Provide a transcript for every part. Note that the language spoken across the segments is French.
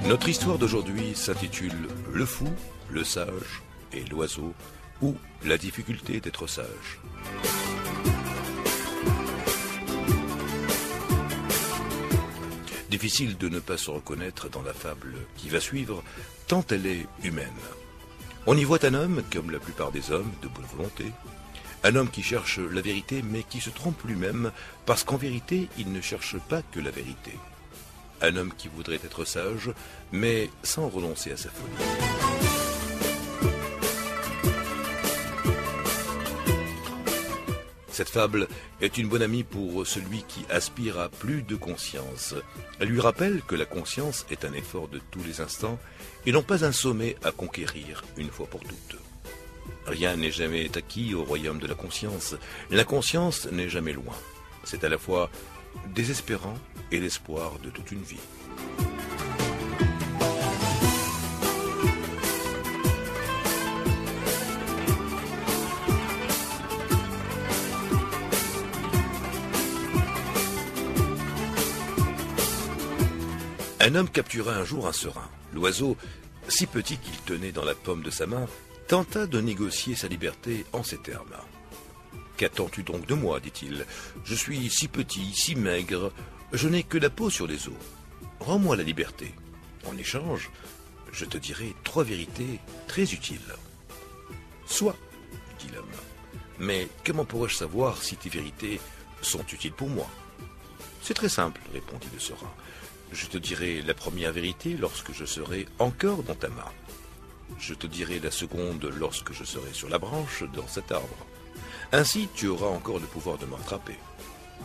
Notre histoire d'aujourd'hui s'intitule Le fou, le sage et l'oiseau, ou la difficulté d'être sage. Difficile de ne pas se reconnaître dans la fable qui va suivre, tant elle est humaine. On y voit un homme, comme la plupart des hommes, de bonne volonté. Un homme qui cherche la vérité, mais qui se trompe lui-même, parce qu'en vérité, il ne cherche pas que la vérité. Un homme qui voudrait être sage, mais sans renoncer à sa folie. Cette fable est une bonne amie pour celui qui aspire à plus de conscience. Elle lui rappelle que la conscience est un effort de tous les instants et non pas un sommet à conquérir une fois pour toutes. Rien n'est jamais acquis au royaume de la conscience. L'inconscience n'est jamais loin. C'est à la fois désespérant et l'espoir de toute une vie. Un homme captura un jour un serin. L'oiseau, si petit qu'il tenait dans la paume de sa main, tenta de négocier sa liberté en ces termes. « Qu'attends-tu donc de moi, dit-il. Je suis si petit, si maigre, je n'ai que la peau sur les os. Rends-moi la liberté. En échange, je te dirai 3 vérités très utiles. »« Soit, dit l'homme. Mais comment pourrais-je savoir si tes vérités sont utiles pour moi ? » ?»« C'est très simple, répondit le serin. Je te dirai la première vérité lorsque je serai encore dans ta main. Je te dirai la seconde lorsque je serai sur la branche dans cet arbre. Ainsi, tu auras encore le pouvoir de me rattraper.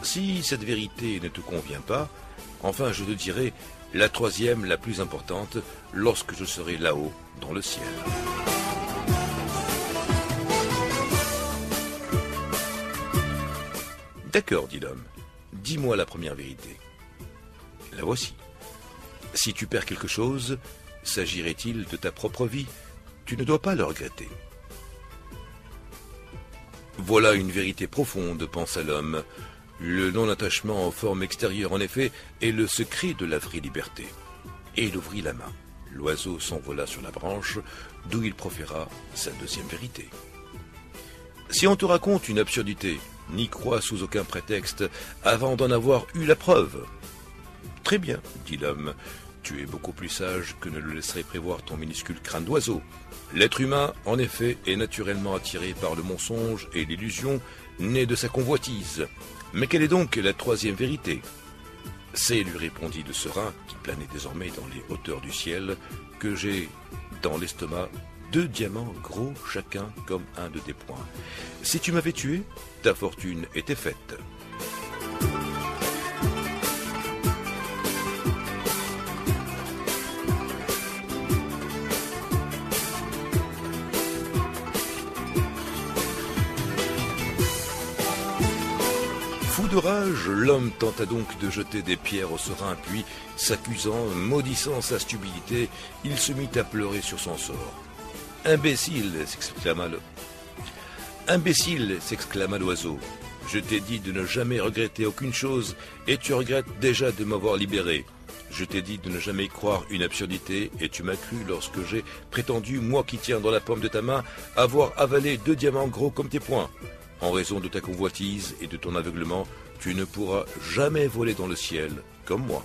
Si cette vérité ne te convient pas, enfin je te dirai la troisième, la plus importante, lorsque je serai là-haut, dans le ciel. D'accord, dit l'homme. Dis-moi la première vérité. La voici. Si tu perds quelque chose, s'agirait-il de ta propre vie? Tu ne dois pas le regretter. Voilà une vérité profonde, pensa l'homme. Le non-attachement aux formes extérieures, en effet, est le secret de la vraie liberté. Et il ouvrit la main. L'oiseau s'envola sur la branche, d'où il proféra sa deuxième vérité. Si on te raconte une absurdité, n'y crois sous aucun prétexte avant d'en avoir eu la preuve. Très bien, dit l'homme, tu es beaucoup plus sage que ne le laisserait prévoir ton minuscule crâne d'oiseau. L'être humain, en effet, est naturellement attiré par le mensonge et l'illusion née de sa convoitise. Mais quelle est donc la troisième vérité? C'est, lui répondit le serin, qui planait désormais dans les hauteurs du ciel, que j'ai dans l'estomac 2 diamants gros chacun comme un de tes poings. Si tu m'avais tué, ta fortune était faite. Fou de rage, l'homme tenta donc de jeter des pierres au serin, puis, s'accusant, maudissant sa stupidité, il se mit à pleurer sur son sort. « Imbécile !» s'exclama l'oiseau. « Je t'ai dit de ne jamais regretter aucune chose, et tu regrettes déjà de m'avoir libéré. Je t'ai dit de ne jamais croire une absurdité, et tu m'as cru lorsque j'ai prétendu, moi qui tiens dans la paume de ta main, avoir avalé 2 diamants gros comme tes poings. En raison de ta convoitise et de ton aveuglement, tu ne pourras jamais voler dans le ciel comme moi. »